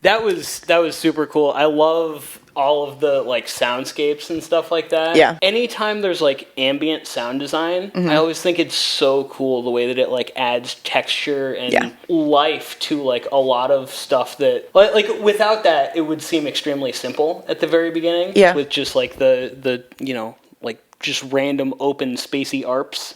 That was super cool. I love all of the like soundscapes and stuff like that. Yeah. Anytime there's like ambient sound design, I always think it's so cool the way that it like adds texture and life to like a lot of stuff that like without that it would seem extremely simple at the very beginning. Yeah. With just like the like just random open spacey ARPs.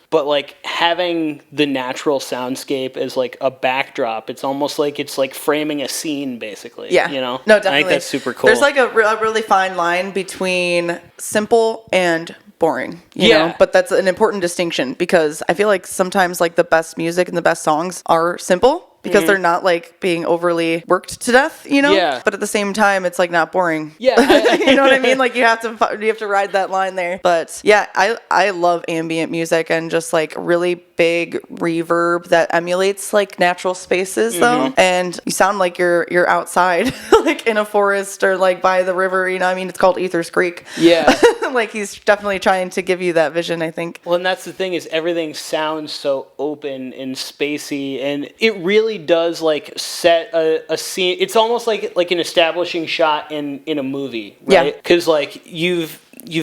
But like having the natural soundscape as like a backdrop, it's almost like it's like framing a scene basically. Yeah. No, definitely. I think that's super cool. There's like a really fine line between simple and boring, you know, but that's an important distinction because I feel like sometimes like the best music and the best songs are simple. Because they're not like being overly worked to death, you know. Yeah. But at the same time, it's like not boring. Yeah. You know what I mean? Like you have to ride that line there. But yeah, I love ambient music and just like really big reverb that emulates like natural spaces though. And you sound like you're outside, like in a forest or like by the river. You know, I mean, it's called Ether's Creek. Yeah. Like he's definitely trying to give you that vision, I think. Well, and that's the thing is everything sounds so open and spacey, and it really does like set a scene. It's almost like an establishing shot in a movie, right? Yeah. Because like you've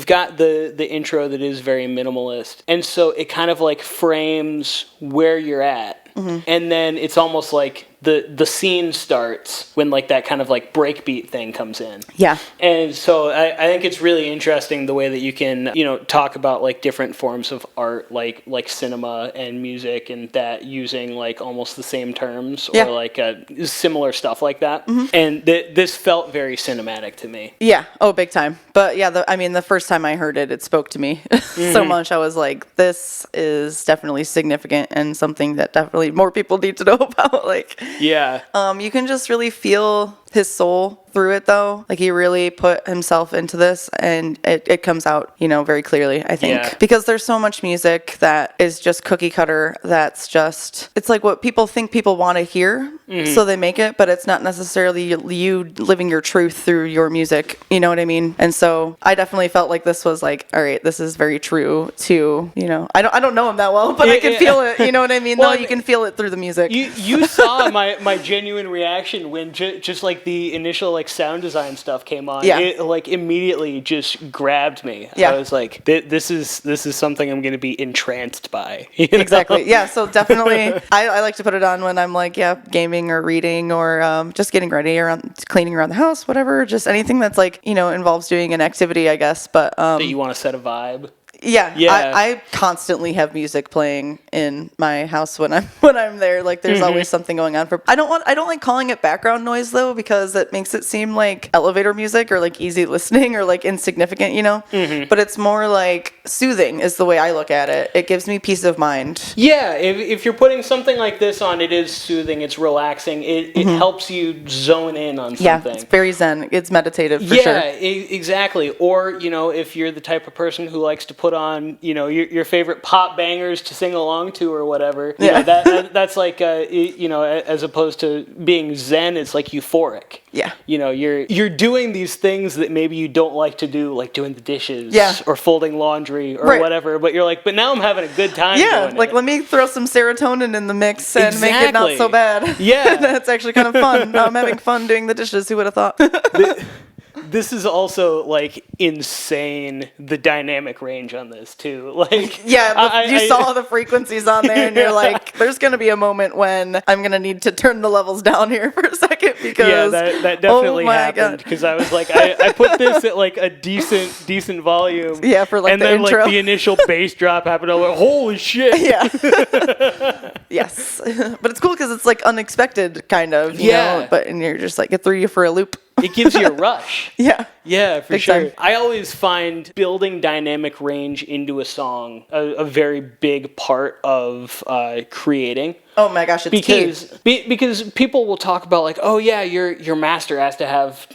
got the intro that is very minimalist, and so it kind of like frames where you're at, and then it's almost like the scene starts when like that kind of like breakbeat thing comes in. Yeah. And so I think it's really interesting the way that you can, talk about like different forms of art, like cinema and music and that using like almost the same terms or like similar stuff like that. And this felt very cinematic to me. Yeah. Oh, big time. But yeah, the first time I heard it, it spoke to me so much. I was like, this is definitely significant and something that definitely more people need to know about. Like, yeah. You can just really feel his soul through it though. Like he really put himself into this and it comes out, very clearly, I think. Yeah. Because there's so much music that is just cookie cutter that's just, it's like what people think people want to hear. So they make it, but it's not necessarily you living your truth through your music. You know what I mean? And so I definitely felt like this was like, all right, this is very true to, I don't know him that well, but I can feel it. You know what I mean? Well, you can feel it through the music. You saw my genuine reaction when just like the initial like sound design stuff came on. Yeah. It like immediately just grabbed me. Yeah. I was like, this is something I'm going to be entranced by. Exactly. Yeah. So definitely, I like to put it on when I'm like, gaming or reading or just getting ready or cleaning around the house, whatever. Just anything that's like, involves doing an activity, I guess. But that you want to set a vibe. Yeah. I constantly have music playing in my house when I'm there. Like there's always something going on. I don't like calling it background noise though, because it makes it seem like elevator music or like easy listening or like insignificant, But it's more like soothing is the way I look at it. It gives me peace of mind. Yeah, if you're putting something like this on, it is soothing, it's relaxing, it helps you zone in on something. Yeah, it's very zen. It's meditative for sure. Yeah, exactly. Or, if you're the type of person who likes to put on, your favorite pop bangers to sing along to or whatever, that's like, as opposed to being zen, it's like euphoric. Yeah. You're doing these things that maybe you don't like to do, like doing the dishes or folding laundry or whatever, but you're like, but now I'm having a good time doing like it. Let me throw some serotonin in the mix and make it not so bad. Yeah. That's actually kind of fun. Now I'm having fun doing the dishes. Who would have thought? This is also like insane, the dynamic range on this too. Like you saw the frequencies on there and you're like, there's going to be a moment when I'm going to need to turn the levels down here for a second because that definitely happened because I was like, I put this at like a decent volume. Yeah, for like and the then intro. Like the initial bass drop happened. I was like, holy shit. Yeah. Yes. But it's cool because it's like unexpected kind of, you know, and you're just like, it threw you for a loop. It gives you a rush. Yeah, for sure. I always find building dynamic range into a song a very big part of creating. Oh my gosh, it's key. Because people will talk about like, oh yeah, your master has to have,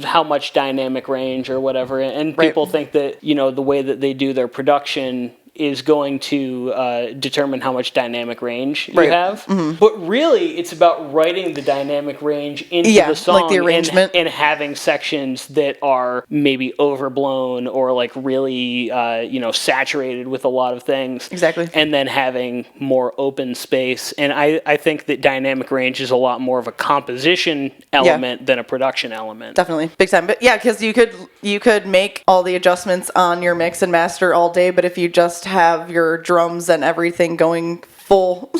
how much dynamic range or whatever, and people think that, the way that they do their production is going to determine how much dynamic range you Right. have. But really, it's about writing the dynamic range into the song, like the arrangement. and having sections that are maybe overblown or like really saturated with a lot of things. Exactly. And then having more open space. And I think that dynamic range is a lot more of a composition element than a production element. Definitely, big time. But yeah, because you could make all the adjustments on your mix and master all day, but if you just have your drums and everything going full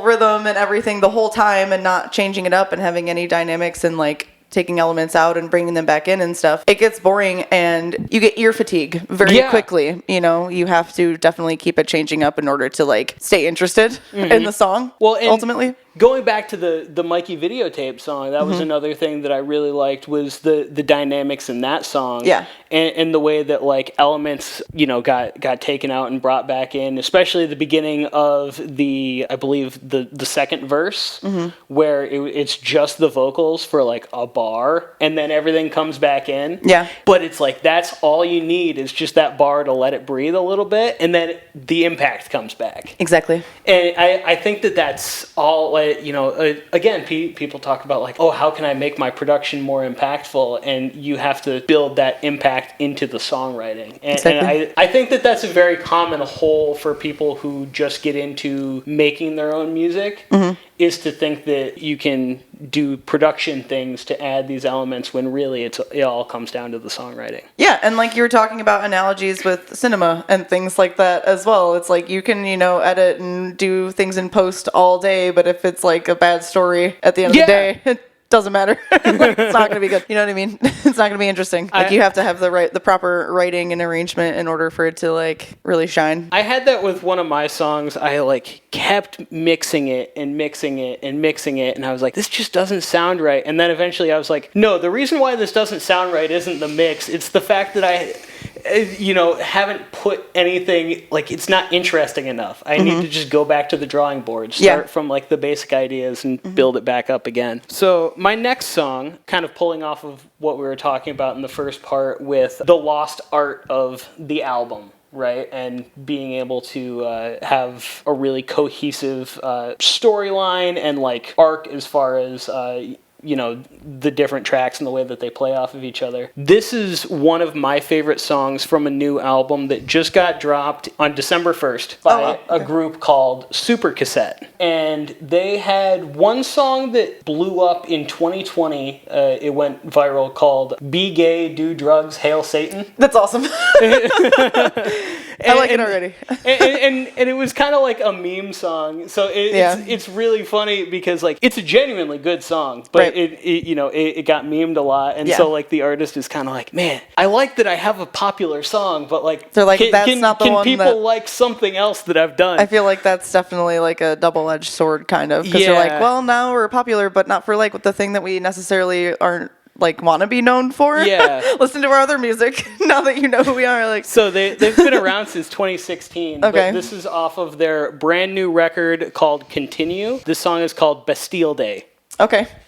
rhythm and everything the whole time and not changing it up and having any dynamics and like taking elements out and bringing them back in and stuff, it gets boring and you get ear fatigue very quickly. You have to definitely keep it changing up in order to like stay interested in the song. Well, ultimately. Going back to the Mikey videotape song, that was another thing that I really liked was the dynamics in that song. Yeah. And the way that like elements, got taken out and brought back in, especially the beginning of I believe the second verse, where it's just the vocals for like a bar and then everything comes back in. Yeah. But it's like that's all you need is just that bar to let it breathe a little bit and then the impact comes back. Exactly. And I think that's all, again, people talk about like, oh, how can I make my production more impactful? And you have to build that impact into the songwriting. And I think that that's a very common hole for people who just get into making their own music, is to think that you can do production things to add these elements when really it all comes down to the songwriting. Yeah, and like you were talking about analogies with cinema and things like that as well. It's like you can, edit and do things in post all day, but if it's like a bad story at the end of the day, it doesn't matter. It's not going to be good. You know what I mean? It's not going to be interesting. Like you have to have the proper writing and arrangement in order for it to like really shine. I had that with one of my songs. I like kept mixing it and mixing it and mixing it, and I was like, this just doesn't sound right. And then eventually I was like, no, the reason why this doesn't sound right isn't the mix. It's the fact that I haven't put anything, like it's not interesting enough. I need to just go back to the drawing board, start from like the basic ideas and build it back up again. So my next song, kind of pulling off of what we were talking about in the first part with the lost art of the album, right? And being able to have a really cohesive storyline and like arc as far as the different tracks and the way that they play off of each other. This is one of my favorite songs from a new album that just got dropped on December 1st by a group called Super Cassette. And they had one song that blew up in 2020. It went viral, called Be Gay, Do Drugs, Hail Satan. That's awesome. I like it already. and it was kind of like a meme song. So it's really funny because like it's a genuinely good song, but it got memed a lot, and so like the artist is kind of like, man, I like that I have a popular song, but like they're like, that's not the one. Can people like something else that I've done? I feel like that's definitely like a double-edged sword kind of, because they're like, well, now we're popular, but not for like the thing that we necessarily aren't like want to be known for. Yeah. Listen to our other music now that you know who we are. Like, so they've been around since 2016. Okay. But this is off of their brand new record called Continue. This song is called Bastille Day. Okay.